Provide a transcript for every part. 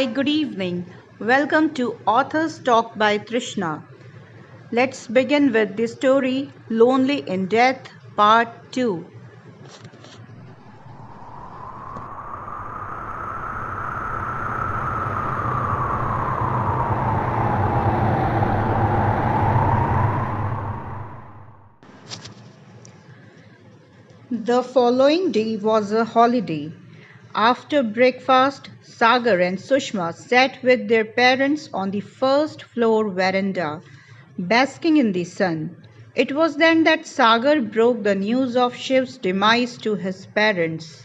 Hi, good evening. Welcome to Authors Talk by Trishna. Let's begin with the story Lonely in Death, Part 2. The following day was a holiday. After breakfast, Sagar and Sushma sat with their parents on the first floor veranda, basking in the sun. It was then that Sagar broke the news of Shiv's demise to his parents.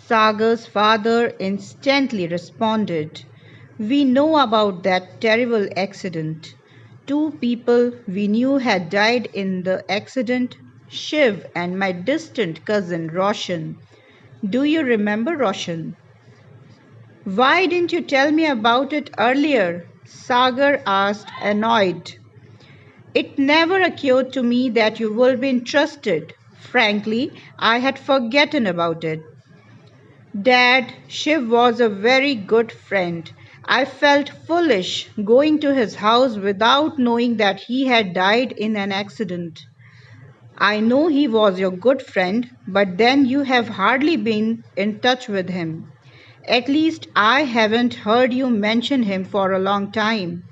Sagar's father instantly responded, "We know about that terrible accident. Two people we knew had died in the accident, Shiv and my distant cousin Roshan. Do you remember Roshan?" "Why didn't you tell me about it earlier?" Sagar asked, annoyed. "It never occurred to me that you would be interested. Frankly, I had forgotten about it." "Dad, Shiv was a very good friend. I felt foolish going to his house without knowing that he had died in an accident." "I know he was your good friend, but then you have hardly been in touch with him. At least I haven't heard you mention him for a long time."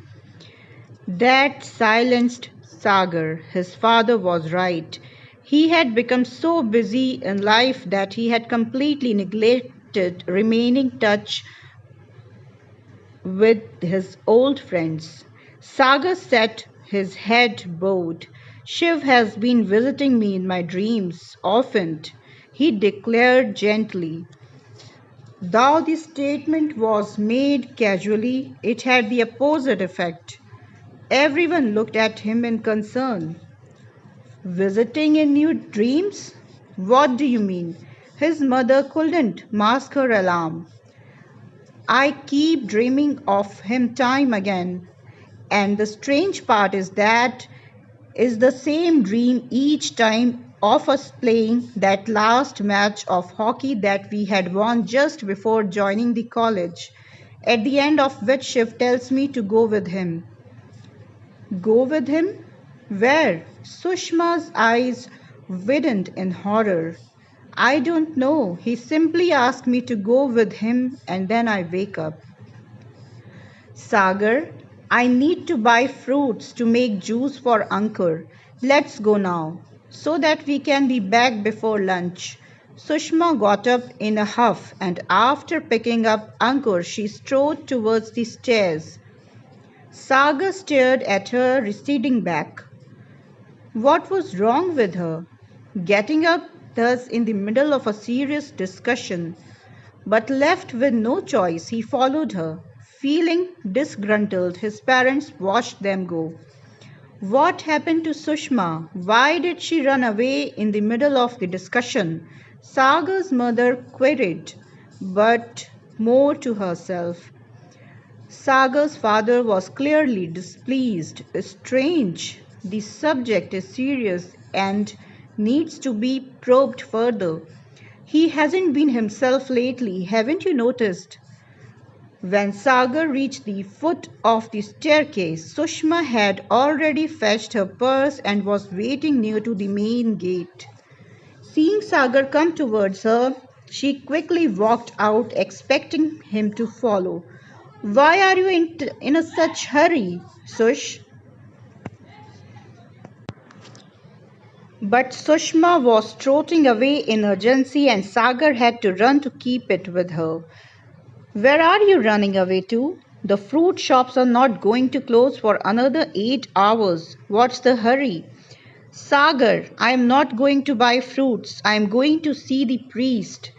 That silenced Sagar. His father was right. He had become so busy in life that he had completely neglected remaining touch with his old friends. Sagar sat his head bowed. "Shiv has been visiting me in my dreams often," he declared gently. Though the statement was made casually, it had the opposite effect. Everyone looked at him in concern. "Visiting in your dreams? What do you mean?" His mother couldn't mask her alarm. "I keep dreaming of him time again. And the strange part is that is the same dream each time of us playing that last match of hockey that we had won just before joining the college, at the end of which Shiv tells me to go with him." "Go with him? Where?" Sushma's eyes widened in horror. "I don't know. He simply asked me to go with him and then I wake up." "Sagar, I need to buy fruits to make juice for Ankur. Let's go now, so that we can be back before lunch." Sushma got up in a huff, and after picking up Ankur, she strode towards the stairs. Sagar stared at her receding back. What was wrong with her? Getting up thus in the middle of a serious discussion. But left with no choice, he followed her. Feeling disgruntled, his parents watched them go. What happened to Sushma? Why did she run away in the middle of the discussion? Sagar's mother queried, but more to herself. Sagar's father was clearly displeased. "Strange. The subject is serious and needs to be probed further. He hasn't been himself lately, haven't you noticed?" When Sagar reached the foot of the staircase, Sushma had already fetched her purse and was waiting near to the main gate. Seeing Sagar come towards her, she quickly walked out, expecting him to follow. "Why are you in a such hurry, Sush?" But Sushma was trotting away in urgency and Sagar had to run to keep it with her. "Where are you running away to? The fruit shops are not going to close for another 8 hours. What's the hurry?" "Sagar, I am not going to buy fruits. I am going to see the priest.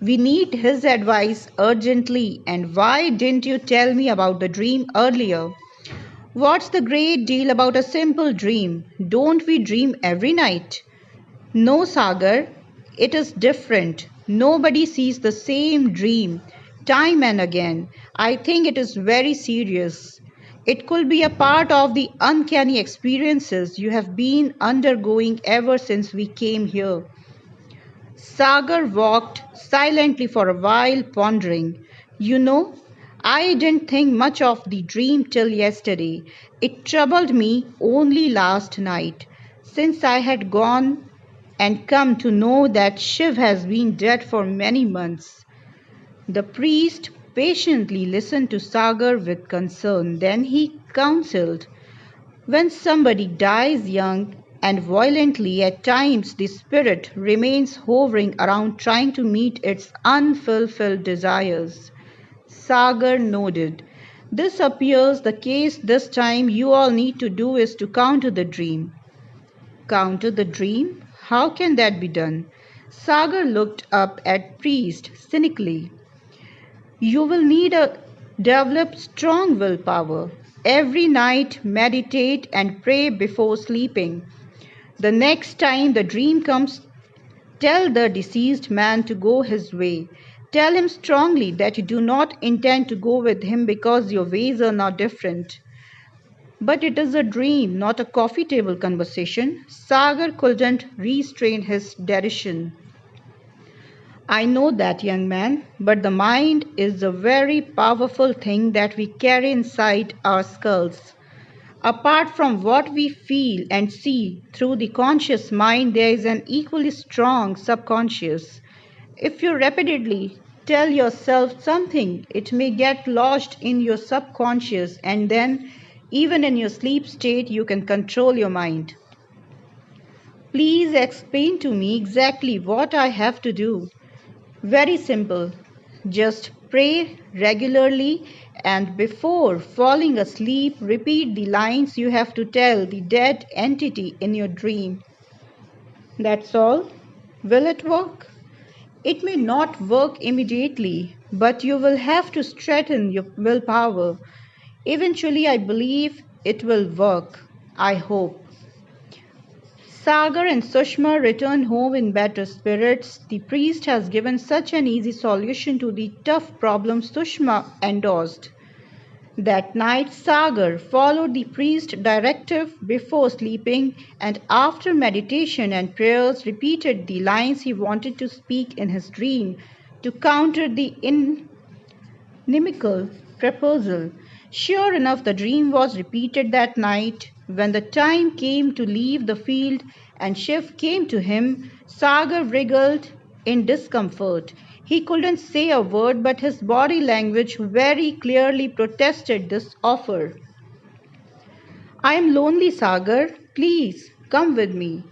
We need his advice urgently. And why didn't you tell me about the dream earlier?" "What's the great deal about a simple dream? Don't we dream every night?" "No, Sagar, it is different. Nobody sees the same dream time and again. I think it is very serious. It could be a part of the uncanny experiences you have been undergoing ever since we came here." Sagar walked silently for a while, pondering. "You know, I didn't think much of the dream till yesterday. It troubled me only last night, since I had gone and come to know that Shiv has been dead for many months. The priest patiently listened to Sagar with concern. Then he counseled, when somebody dies young and violently, at times the spirit remains hovering around trying to meet its unfulfilled desires. Sagar nodded. This appears the case this time. You all need to do is to counter the dream. Counter the dream? How can that be done? Sagar looked up at priest cynically. You will need a develop strong willpower. Every night meditate and pray before sleeping. The next time the dream comes, tell the deceased man to go his way. Tell him strongly that you do not intend to go with him because your ways are not different. But it is a dream, not a coffee table conversation. Sagar couldn't restrain his derision. I know that, young man, but the mind is a very powerful thing that we carry inside our skulls. Apart from what we feel and see through the conscious mind, there is an equally strong subconscious. If you repeatedly tell yourself something, it may get lodged in your subconscious, and then, even in your sleep state, you can control your mind. Please explain to me exactly what I have to do. Very simple. Just pray regularly and before falling asleep, repeat the lines you have to tell the dead entity in your dream. That's all. Will it work? It may not work immediately, but you will have to strengthen your willpower. Eventually, I believe it will work. I hope. Sagar and Sushma return home in better spirits. The priest has given such an easy solution to the tough problem Sushma endorsed. That night, Sagar followed the priest's directive before sleeping and after meditation and prayers repeated the lines he wanted to speak in his dream to counter the inimical proposal. Sure enough, the dream was repeated that night. When the time came to leave the field and Shiv came to him, Sagar wriggled in discomfort. He couldn't say a word, but his body language very clearly protested this offer. I am lonely, Sagar. Please come with me.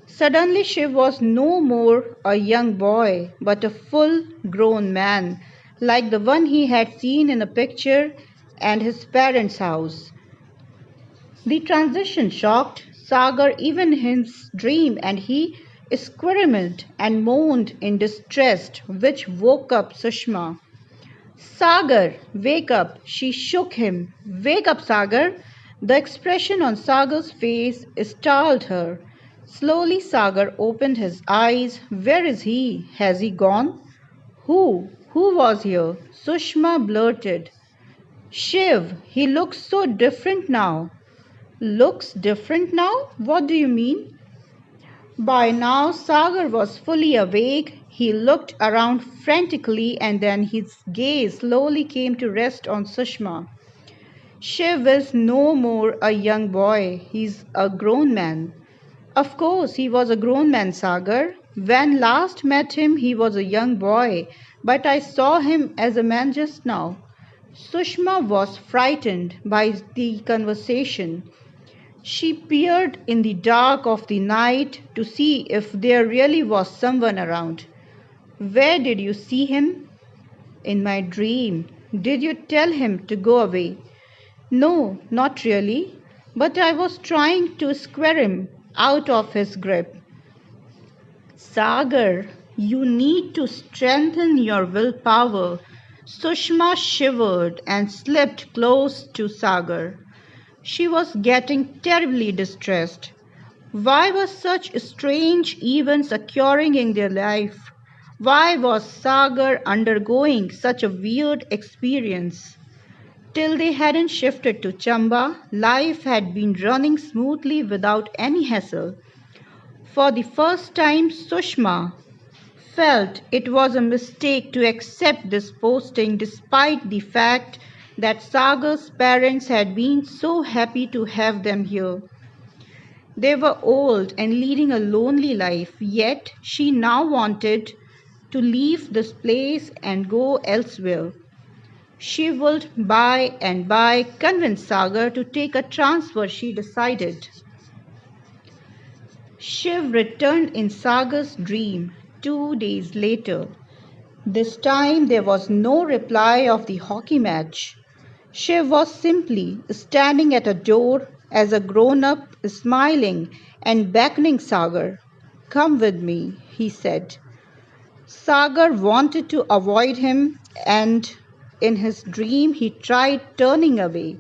Suddenly, Shiv was no more a young boy, but a full grown man, like the one he had seen in a picture and his parents' house. The transition shocked Sagar even in his dream, and he squirmed and moaned in distress, which woke up Sushma. Sagar, wake up! She shook him. Wake up, Sagar! The expression on Sagar's face startled her. Slowly, Sagar opened his eyes. Where is he? Has he gone? Who? Who was here? Sushma blurted. Shiv, he looks so different now. Looks different now? What do you mean? By now, Sagar was fully awake. He looked around frantically and then his gaze slowly came to rest on Sushma. Shiv is no more a young boy. He's a grown man. Of course, he was a grown man, Sagar. When last met him, he was a young boy, but I saw him as a man just now. Sushma was frightened by the conversation. She peered in the dark of the night to see if there really was someone around. Where did you see him? In my dream. Did you tell him to go away? No, not really, but I was trying to square him out of his grip. Sagar, you need to strengthen your willpower. Sushma shivered and slipped close to Sagar. She was getting terribly distressed. Why were such strange events occurring in their life? Why was Sagar undergoing such a weird experience? Till they hadn't shifted to Chamba, life had been running smoothly without any hassle. For the first time, Sushma felt it was a mistake to accept this posting despite the fact that Sagar's parents had been so happy to have them here. They were old and leading a lonely life, yet she now wanted to leave this place and go elsewhere. She would by and by convince Sagar to take a transfer, she decided. Shiv returned in Sagar's dream 2 days later. This time there was no reply of the hockey match. Shiv was simply standing at a door as a grown-up, smiling and beckoning Sagar. "Come with me," he said. Sagar wanted to avoid him, and in his dream he tried turning away.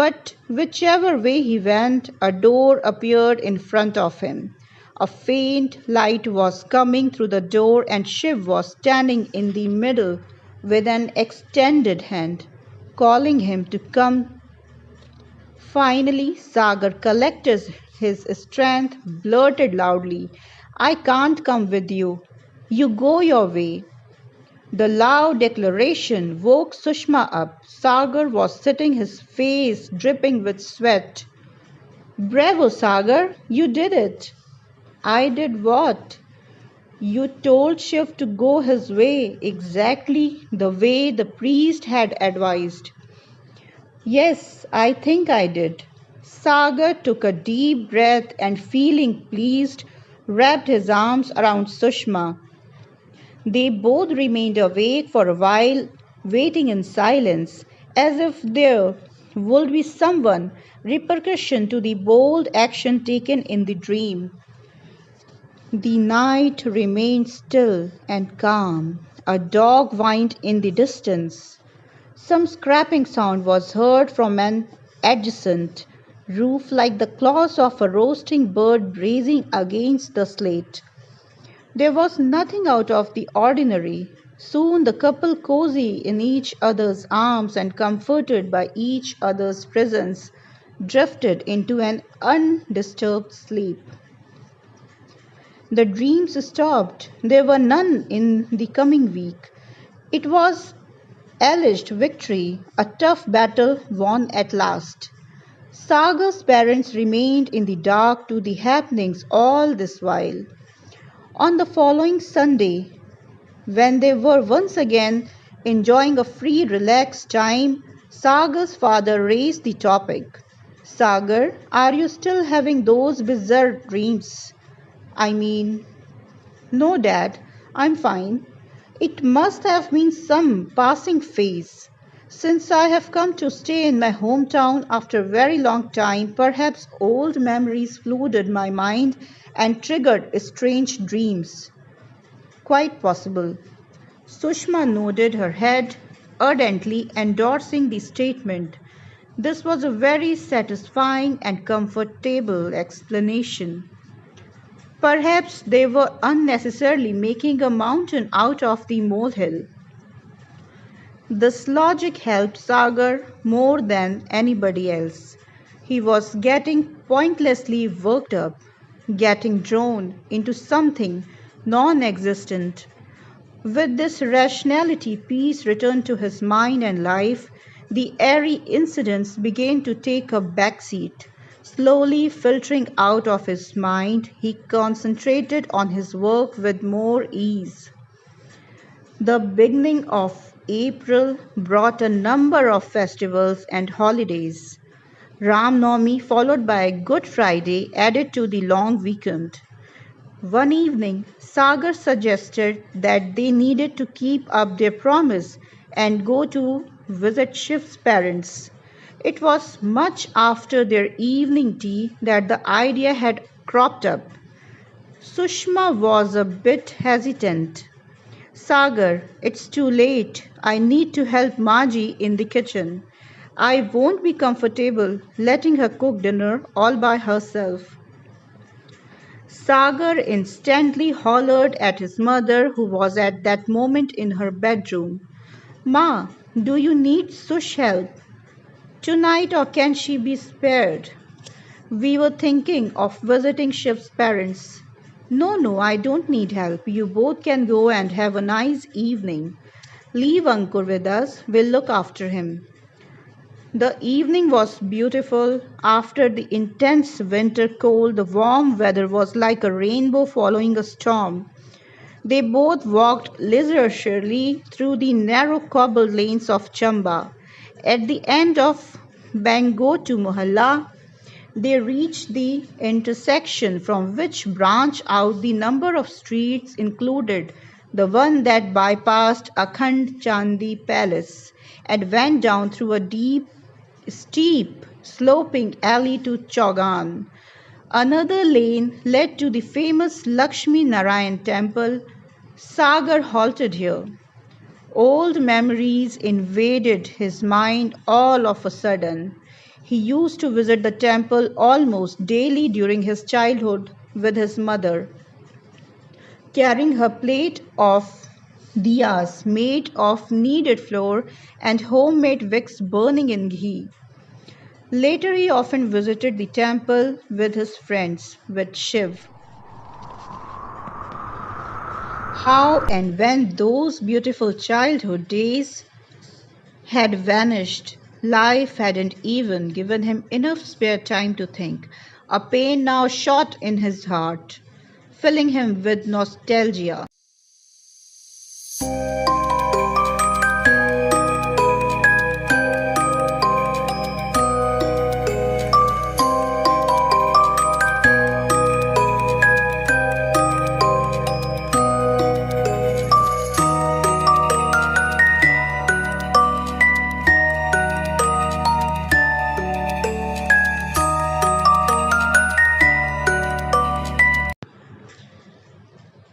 But whichever way he went, a door appeared in front of him. A faint light was coming through the door, and Shiv was standing in the middle with an extended hand, calling him to come. Finally, Sagar collected his strength, blurted loudly, "I can't come with you. You go your way." The loud declaration woke Sushma up. Sagar was sitting, his face dripping with sweat. "Bravo, Sagar, you did it." "I did what?" "You told Shiv to go his way, exactly the way the priest had advised." "Yes, I think I did." Sagar took a deep breath and, feeling pleased, wrapped his arms around Sushma. They both remained awake for a while, waiting in silence, as if there would be some repercussion to the bold action taken in the dream. The night remained still and calm. A dog whined in the distance. Some scraping sound was heard from an adjacent roof, like the claws of a roasting bird grazing against the slate. There was nothing out of the ordinary. Soon the couple, cozy in each other's arms and comforted by each other's presence, drifted into an undisturbed sleep. The dreams stopped. There were none in the coming week. It was alleged victory, a tough battle won at last. Sagar's parents remained in the dark to the happenings all this while. On the following Sunday, when they were once again enjoying a free, relaxed time, Sagar's father raised the topic. "Sagar, are you still having those bizarre dreams?" "I mean, no, Dad, I'm fine. It must have been some passing phase. Since I have come to stay in my hometown after a very long time, perhaps old memories flooded my mind and triggered strange dreams." "Quite possible." Sushma nodded her head, ardently endorsing the statement. This was a very satisfying and comfortable explanation. Perhaps they were unnecessarily making a mountain out of the molehill. This logic helped Sagar more than anybody else. He was getting pointlessly worked up, getting drawn into something non-existent. With this rationality, peace returned to his mind and life. The airy incidents began to take a backseat. Slowly filtering out of his mind, he concentrated on his work with more ease. The beginning of April brought a number of festivals and holidays. Ram Navami, followed by Good Friday, added to the long weekend. One evening, Sagar suggested that they needed to keep up their promise and go to visit Shiv's parents. It was much after their evening tea that the idea had cropped up. Sushma was a bit hesitant. "Sagar, it's too late. I need to help Maji in the kitchen. I won't be comfortable letting her cook dinner all by herself." Sagar instantly hollered at his mother, who was at that moment in her bedroom. "Ma, do you need Sush help tonight, or can she be spared? We were thinking of visiting Shiv's parents." No, no, I don't need help. You both can go and have a nice evening. Leave Ankur with us. We'll look after him. The evening was beautiful. After the intense winter cold, the warm weather was like a rainbow following a storm. They both walked leisurely through the narrow cobbled lanes of Chamba. At the end of Bangotu Mohalla, they reached the intersection from which branched out the number of streets included the one that bypassed Akhand Chandi Palace and went down through a steep, sloping alley to Chaugan. Another lane led to the famous Lakshmi Narayan temple. Sagar halted here. Old memories invaded his mind all of a sudden. He used to visit the temple almost daily during his childhood with his mother, carrying her plate of diyas made of kneaded flour and homemade wicks burning in ghee. Later, he often visited the temple with his friends, with Shiv. How and when those beautiful childhood days had vanished. Life hadn't even given him enough spare time to think. A pain now shot in his heart, filling him with nostalgia.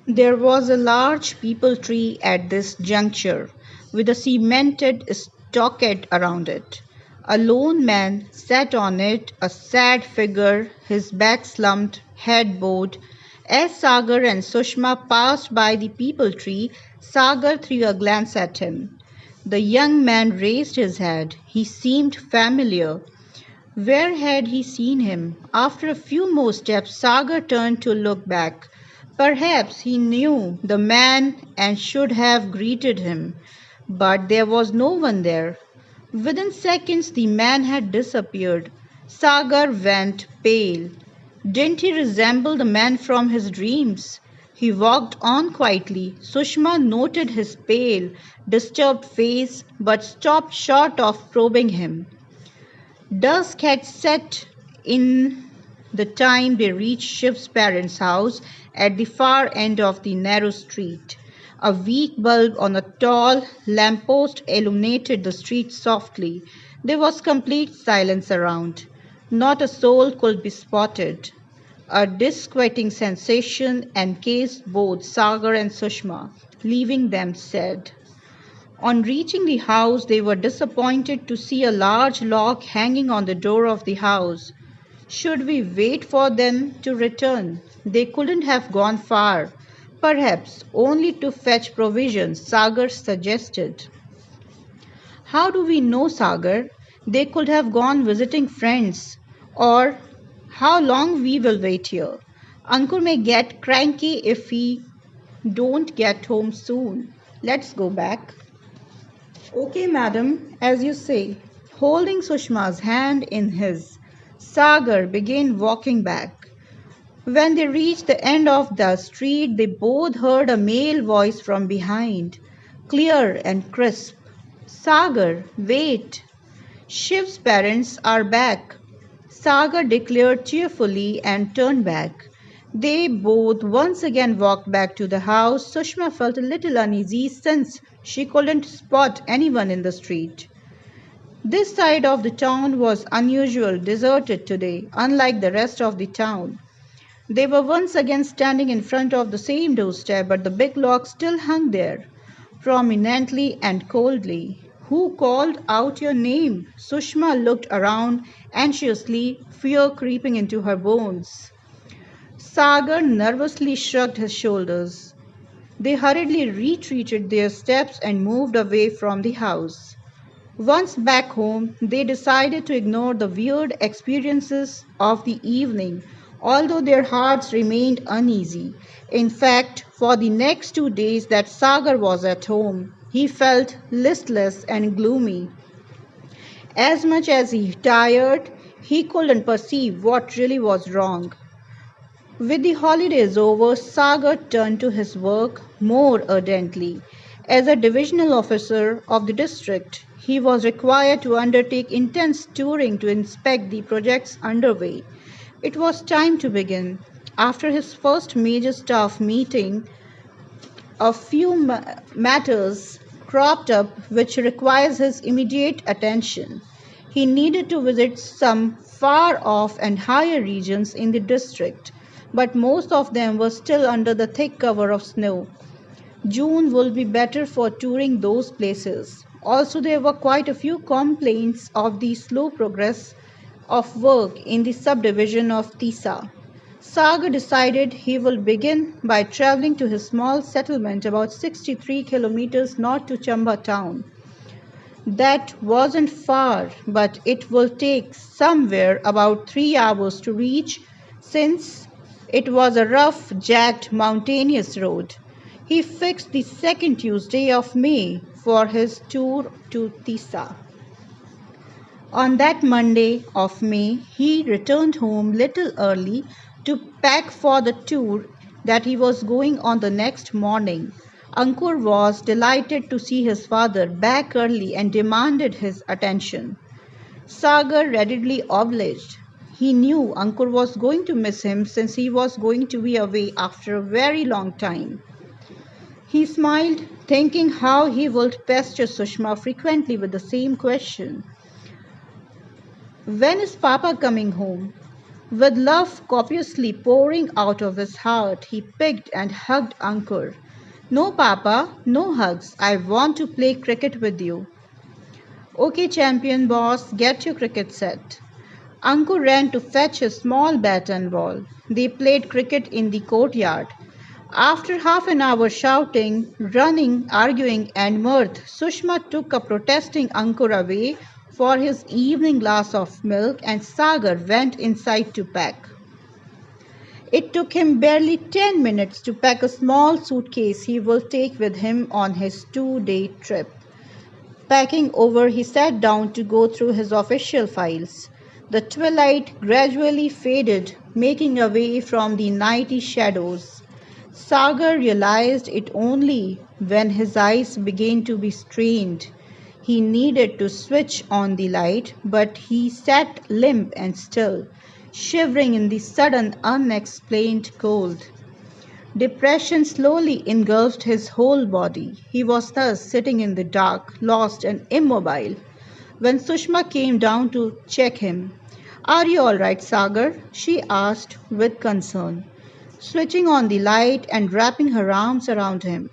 There was a large peepal tree at this juncture, with a cemented stockade around it. A lone man sat on it, a sad figure, his back slumped, head bowed. As Sagar and Sushma passed by the peepal tree, Sagar threw a glance at him. The young man raised his head. He seemed familiar. Where had he seen him? After a few more steps, Sagar turned to look back. Perhaps he knew the man and should have greeted him, but there was no one there. Within seconds, the man had disappeared. Sagar went pale. Didn't he resemble the man from his dreams? He walked on quietly. Sushma noted his pale, disturbed face, but stopped short of probing him. Dusk had set in the time they reached Shiv's parents' house at the far end of the narrow street. A weak bulb on a tall lamppost illuminated the street softly. There was complete silence around. Not a soul could be spotted. A disquieting sensation encased both Sagar and Sushma, leaving them sad. On reaching the house, they were disappointed to see a large lock hanging on the door of the house. Should we wait for them to return? They couldn't have gone far. Perhaps only to fetch provisions, Sagar suggested. How do we know, Sagar? They could have gone visiting friends. Or how long we will wait here? Ankur may get cranky if we don't get home soon. Let's go back. Okay, madam, as you say. Holding Sushma's hand in his, Sagar began walking back. When they reached the end of the street, they both heard a male voice from behind, clear and crisp. Sagar, wait. Shiv's parents are back. Sagar declared cheerfully and turned back. They both once again walked back to the house. Sushma felt a little uneasy since she couldn't spot anyone in the street. This side of the town was unusual, deserted today, unlike the rest of the town. They were once again standing in front of the same doorstep, but the big lock still hung there, prominently and coldly. Who called out your name? Sushma looked around anxiously, fear creeping into her bones. Sagar nervously shrugged his shoulders. They hurriedly retreated their steps and moved away from the house. Once back home, they decided to ignore the weird experiences of the evening. although their hearts remained uneasy. In fact, for the next 2 days that Sagar was at home, he felt listless and gloomy. As much as he tired, he couldn't perceive what really was wrong. With the holidays over, Sagar turned to his work more ardently. As a divisional officer of the district, he was required to undertake intense touring to inspect the projects underway. It was time to begin. After his first major staff meeting, a few matters cropped up which requires his immediate attention. He needed to visit some far off and higher regions in the district, but most of them were still under the thick cover of snow. June will be better for touring those places. Also, there were quite a few complaints of the slow progress of work in the subdivision of Tisa. Sagar decided he will begin by traveling to his small settlement about 63 kilometers north to Chamba town. That wasn't far, but it will take somewhere about 3 hours to reach since it was a rough, jagged, mountainous road. He fixed the second Tuesday of May for his tour to Tisa. On that Monday of May, he returned home little early to pack for the tour that he was going on the next morning. Ankur was delighted to see his father back early and demanded his attention. Sagar readily obliged. He knew Ankur was going to miss him since he was going to be away after a very long time. He smiled, thinking how he would pester Sushma frequently with the same question. When is Papa coming home? With love copiously pouring out of his heart, he picked and hugged Ankur. No, Papa, no hugs. I want to play cricket with you. Okay, champion boss, get your cricket set. Ankur ran to fetch a small bat and ball. They played cricket in the courtyard. After half an hour shouting, running, arguing, and mirth, Sushma took a protesting Ankur away for his evening glass of milk and Sagar went inside to pack. It took him barely 10 minutes to pack a small suitcase he will take with him on his 2-day trip. Packing over, he sat down to go through his official files. The twilight gradually faded, making away from the nighty shadows. Sagar realized it only when his eyes began to be strained. He needed to switch on the light, but he sat limp and still, shivering in the sudden unexplained cold. Depression slowly engulfed his whole body. He was thus sitting in the dark, lost and immobile, when Sushma came down to check him. Are you all right, Sagar? She asked with concern, switching on the light and wrapping her arms around him.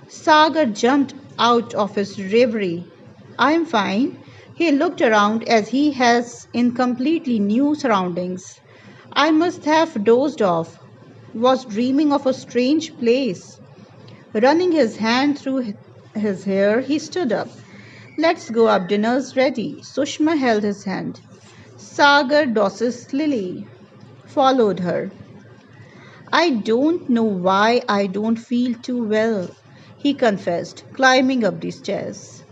Sagar jumped out of his reverie. I'm fine. He looked around as he has in completely new surroundings. I must have dozed off, was dreaming of a strange place. Running his hand through his hair, he stood up. Let's go up, dinner's ready. Sushma held his hand. Sagar docilely followed her. I don't know why I don't feel too well, he confessed, climbing up the stairs.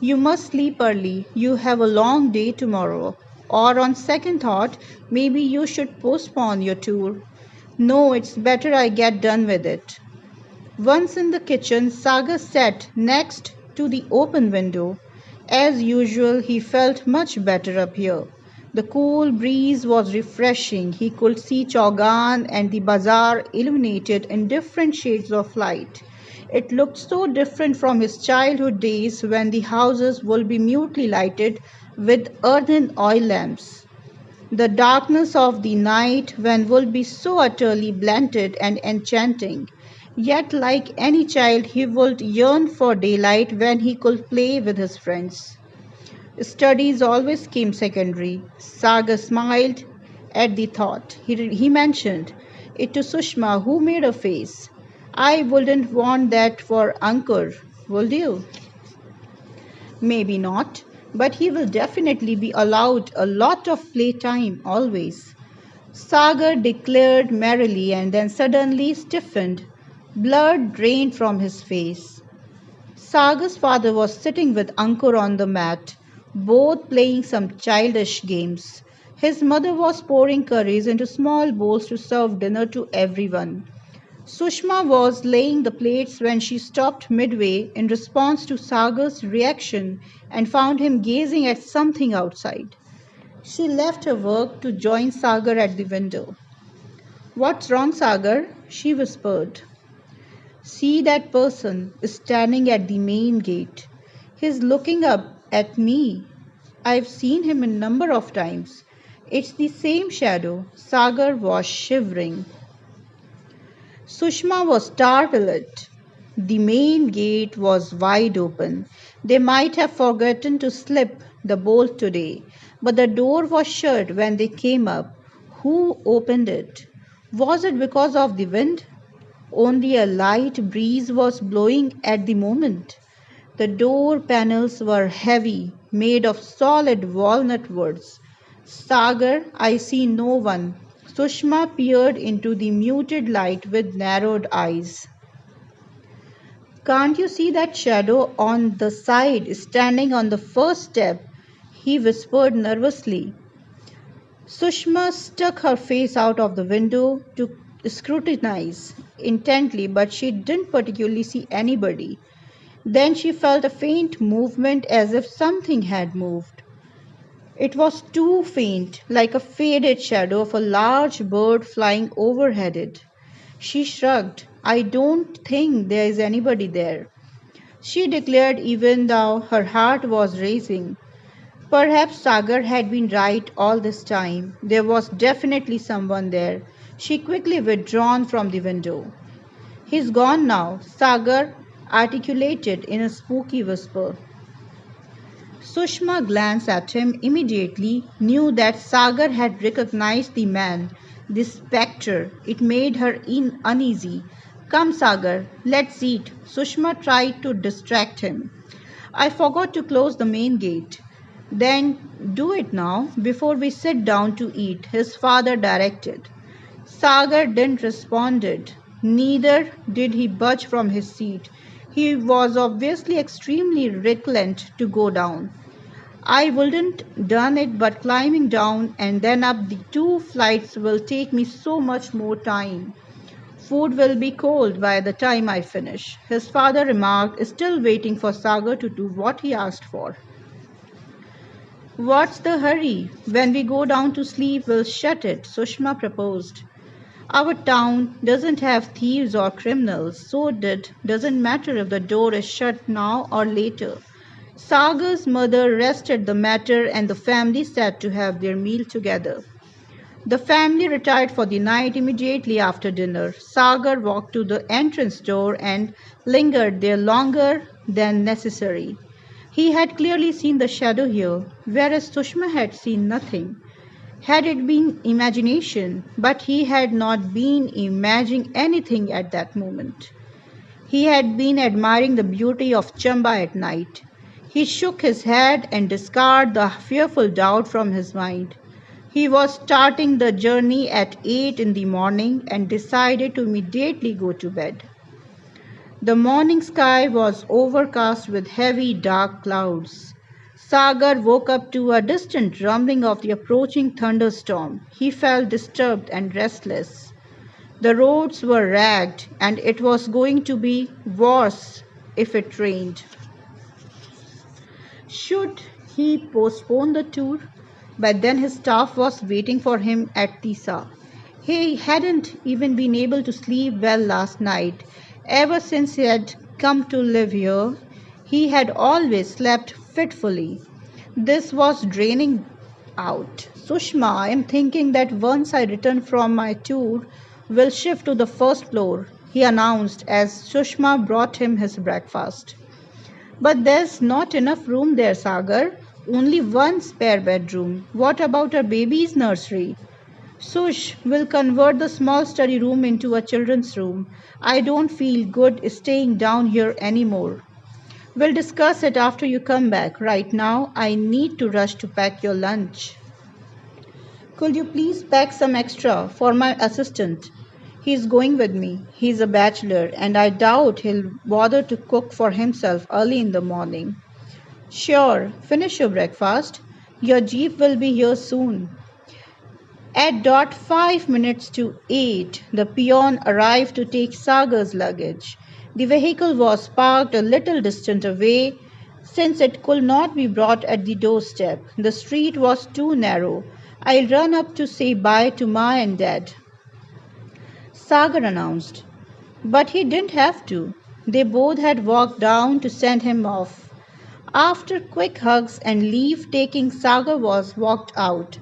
You must sleep early. You have a long day tomorrow. Or on second thought, maybe you should postpone your tour. No, it's better I get done with it. Once in the kitchen, Sagar sat next to the open window. As usual, he felt much better up here. The cool breeze was refreshing. He could see Chaugan and the bazaar illuminated in different shades of light. It looked so different from his childhood days when the houses would be mutely lighted with earthen oil lamps. The darkness of the night when would be so utterly blended and enchanting. Yet, like any child, he would yearn for daylight when he could play with his friends. Studies always came secondary. Saga smiled at the thought. He mentioned it to Sushma, who made a face. I wouldn't want that for Ankur, would you? Maybe not, but he will definitely be allowed a lot of playtime always. Sagar declared merrily and then suddenly stiffened. Blood drained from his face. Sagar's father was sitting with Ankur on the mat, both playing some childish games. His mother was pouring curries into small bowls to serve dinner to everyone. Sushma was laying the plates when she stopped midway in response to Sagar's reaction and found him gazing at something outside. She left her work to join Sagar at the window. "What's wrong, Sagar?" she whispered. "See that person standing at the main gate. He's looking up at me. I've seen him a number of times. It's the same shadow." Sagar was shivering. Sushma was startled. The main gate was wide open. They might have forgotten to slip the bolt today, but the door was shut when they came up. Who opened it? Was it because of the wind? Only a light breeze was blowing at the moment. The door panels were heavy, made of solid walnut woods. "Sagar, I see no one." Sushma peered into the muted light with narrowed eyes. "Can't you see that shadow on the side, standing on the first step?" he whispered nervously. Sushma stuck her face out of the window to scrutinize intently, but she didn't particularly see anybody. Then she felt a faint movement as if something had moved. It was too faint, like a faded shadow of a large bird flying overhead it. She shrugged. "I don't think there is anybody there," she declared, even though her heart was racing. Perhaps Sagar had been right all this time. There was definitely someone there. She quickly withdrawn from the window. "He's gone now," Sagar articulated in a spooky whisper. Sushma glanced at him immediately, knew that Sagar had recognized the man, the spectre. It made her uneasy. "Come, Sagar, let's eat." Sushma tried to distract him. "I forgot to close the main gate." "Then do it now, before we sit down to eat," his father directed. Sagar didn't respond. Neither did he budge from his seat. He was obviously extremely reluctant to go down. "I wouldn't done it, but climbing down and then up the 2 flights will take me so much more time. Food will be cold by the time I finish," his father remarked, still waiting for Sagar to do what he asked for. "What's the hurry? When we go down to sleep, we'll shut it," Sushma proposed. "Our town doesn't have thieves or criminals, so it doesn't matter if the door is shut now or later." Sagar's mother rested the matter and the family sat to have their meal together. The family retired for the night immediately after dinner. Sagar walked to the entrance door and lingered there longer than necessary. He had clearly seen the shadow here, whereas Sushma had seen nothing. Had it been imagination? But he had not been imagining anything at that moment. He had been admiring the beauty of Chamba at night. He shook his head and discarded the fearful doubt from his mind. He was starting the journey at 8 in the morning and decided to immediately go to bed. The morning sky was overcast with heavy dark clouds. Sagar woke up to a distant rumbling of the approaching thunderstorm. He felt disturbed and restless. The roads were ragged, and it was going to be worse if it rained. Should he postpone the tour? But then his staff was waiting for him at Tisa. He hadn't even been able to sleep well last night. Ever since he had come to live here, he had always slept fitfully. This was draining out. "Sushma, I am thinking that once I return from my tour, we'll shift to the first floor," he announced as Sushma brought him his breakfast. "But there's not enough room there, Sagar. Only one spare bedroom. What about our baby's nursery?" "Sush will convert the small study room into a children's room. I don't feel good staying down here anymore. We'll discuss it after you come back. Right now, I need to rush to pack your lunch." Could you please pack some extra for my assistant? He's going with me. He's a bachelor, and I doubt he'll bother to cook for himself early in the morning. Sure, finish your breakfast. Your jeep will be here soon. At dot 5 minutes to 8, the peon arrived to take Sagar's luggage. The vehicle was parked a little distant away, since it could not be brought at the doorstep. The street was too narrow. I'll run up to say bye to Ma and Dad, Sagar announced. But he didn't have to. They both had walked down to send him off. After quick hugs and leave-taking, Sagar was walked out.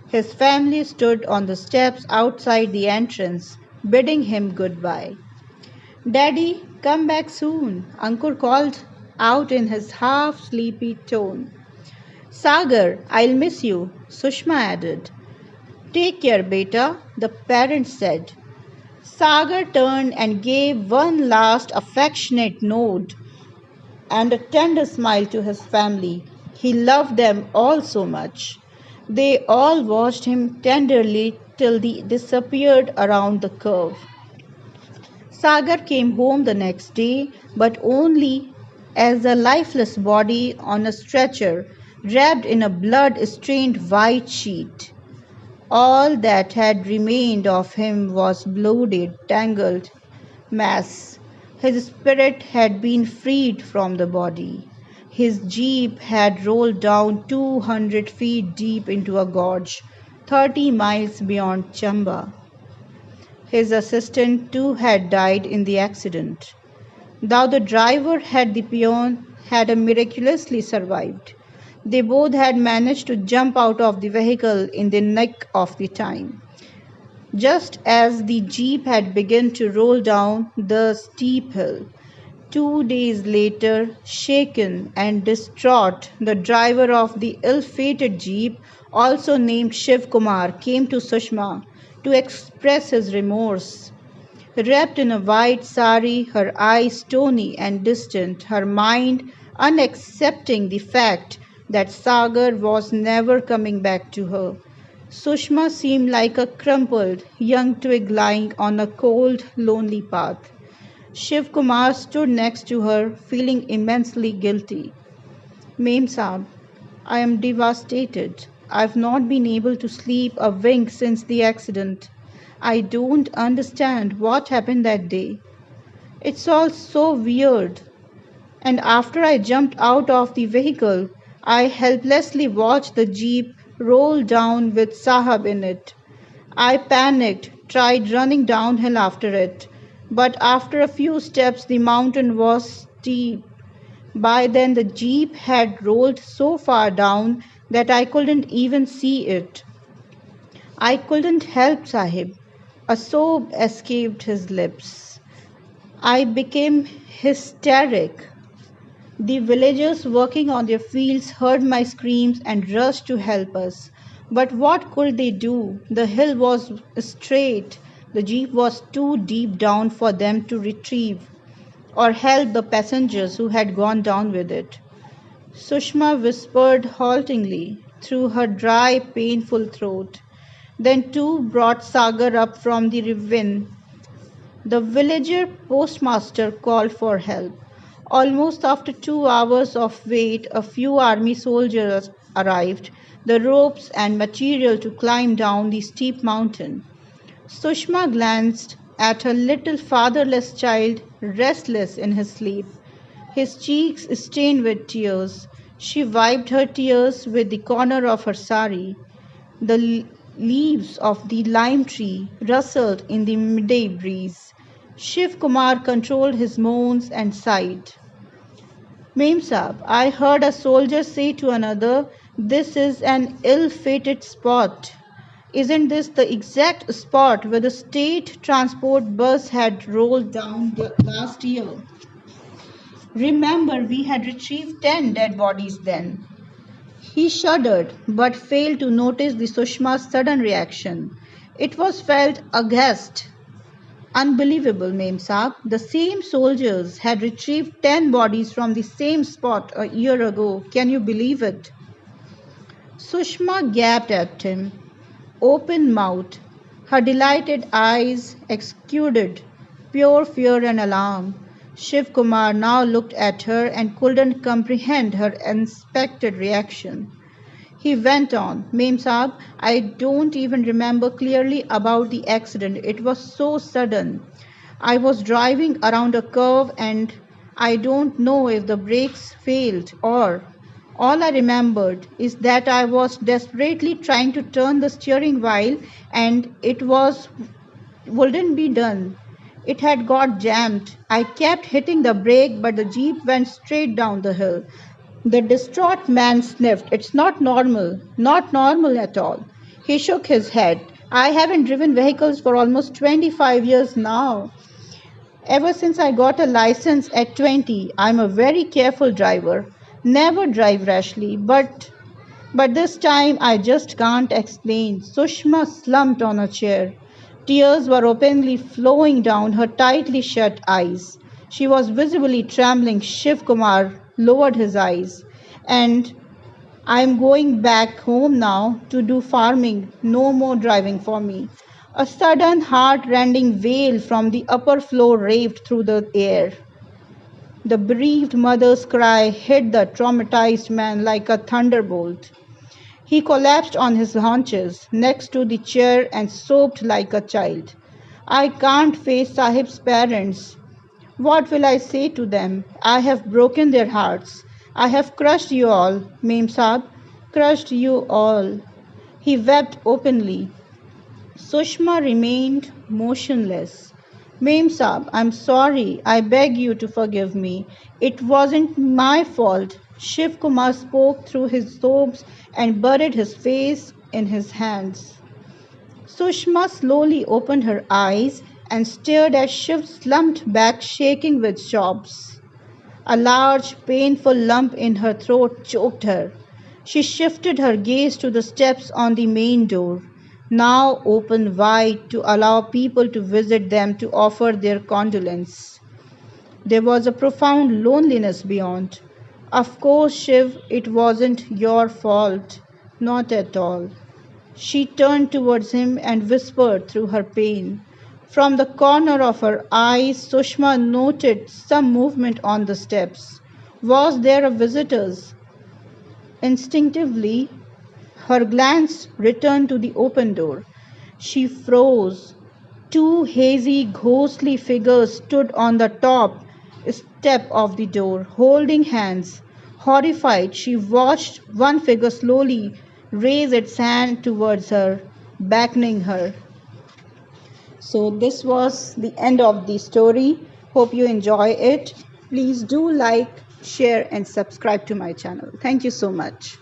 His family stood on the steps outside the entrance, bidding him goodbye. Daddy, come back soon, Ankur called out in his half-sleepy tone. Sagar, I'll miss you, Sushma added. Take care, beta, the parents said. Sagar turned and gave one last affectionate nod and a tender smile to his family. He loved them all so much. They all watched him tenderly till he disappeared around the curve. Sagar came home the next day, but only as a lifeless body on a stretcher, wrapped in a blood-stained white sheet. All that had remained of him was bloated, tangled mass. His spirit had been freed from the body. His jeep had rolled down 200 feet deep into a gorge, 30 miles beyond Chamba. His assistant too had died in the accident. Though the driver had the peon had miraculously survived. They both had managed to jump out of the vehicle in the nick of the time. Just as the jeep had begun to roll down the steep hill. 2 days later, shaken and distraught, the driver of the ill-fated jeep, also named Shiv Kumar, came to Sushma to express his remorse. Wrapped in a white sari, her eyes stony and distant, her mind unaccepting the fact that Sagar was never coming back to her. Sushma seemed like a crumpled young twig lying on a cold, lonely path. Shiv Kumar stood next to her, feeling immensely guilty. Mem Saab, I am devastated. I've not been able to sleep a wink since the accident. I don't understand what happened that day. It's all so weird. And after I jumped out of the vehicle, I helplessly watched the jeep roll down with Sahab in it. I panicked, tried running downhill after it, but after a few steps the mountain was steep. By then the jeep had rolled so far down that I couldn't even see it. I couldn't help, Sahib. A sob escaped his lips. I became hysteric. The villagers working on their fields heard my screams and rushed to help us. But what could they do? The hill was straight. The jeep was too deep down for them to retrieve or help the passengers who had gone down with it. Sushma whispered haltingly through her dry, painful throat. Then two brought Sagar up from the ravine. The villager postmaster called for help. Almost after 2 hours of wait, a few army soldiers arrived, the ropes and material to climb down the steep mountain. Sushma glanced at her little fatherless child, restless in his sleep, his cheeks stained with tears. She wiped her tears with the corner of her sari. The leaves of the lime tree rustled in the midday breeze. Shiv Kumar controlled his moans and sighed. Mem Saab, I heard a soldier say to another, this is an ill-fated spot. Isn't this the exact spot where the state transport bus had rolled down last year? Remember, we had retrieved 10 dead bodies then. He shuddered, but failed to notice the Sushma's sudden reaction. It was felt aghast. Unbelievable, Mem Saab. The same soldiers had retrieved 10 bodies from the same spot a year ago. Can you believe it? Sushma gaped at him. open mouth. Her delighted eyes exuded pure fear and alarm. Shiv Kumar now looked at her and couldn't comprehend her unexpected reaction. He went on, Mem Saab, I don't even remember clearly about the accident. It was so sudden. I was driving around a curve and I don't know if the brakes failed or all I remembered is that I was desperately trying to turn the steering wheel and it wouldn't be done. It had got jammed. I kept hitting the brake but the jeep went straight down the hill. The distraught man sniffed. It's not normal. Not normal at all. He shook his head. I haven't driven vehicles for almost 25 years now. Ever since I got a license at 20, I'm a very careful driver. Never drive rashly, but this time I just can't explain. Sushma slumped on a chair. Tears were openly flowing down her tightly shut eyes. She was visibly trembling. Shiv Kumar lowered his eyes. And I'm going back home now to do farming. No more driving for me. A sudden heart-rending wail from the upper floor raved through the air. The bereaved mother's cry hit the traumatized man like a thunderbolt. He collapsed on his haunches next to the chair and sobbed like a child. I can't face Sahib's parents. What will I say to them? I have broken their hearts. I have crushed you all, Mem Saab, crushed you all. He wept openly. Sushma remained motionless. Mem Saab, I'm sorry. I beg you to forgive me. It wasn't my fault. Shiv Kumar spoke through his sobs and buried his face in his hands. Sushma slowly opened her eyes and stared as Shiv slumped back, shaking with sobs. A large, painful lump in her throat choked her. She shifted her gaze to the steps on the main door, now open wide to allow people to visit them to offer their condolence. There was a profound loneliness beyond. Of course, Shiv, it wasn't your fault. Not at all. She turned towards him and whispered through her pain. From the corner of her eyes, Sushma noted some movement on the steps. Was there a visitor's? Instinctively, her glance returned to the open door. She froze. Two hazy, ghostly figures stood on the top step of the door, holding hands. Horrified, she watched one figure slowly raise its hand towards her, beckoning her. So this was the end of the story. Hope you enjoy it. Please do like, share and subscribe to my channel. Thank you so much.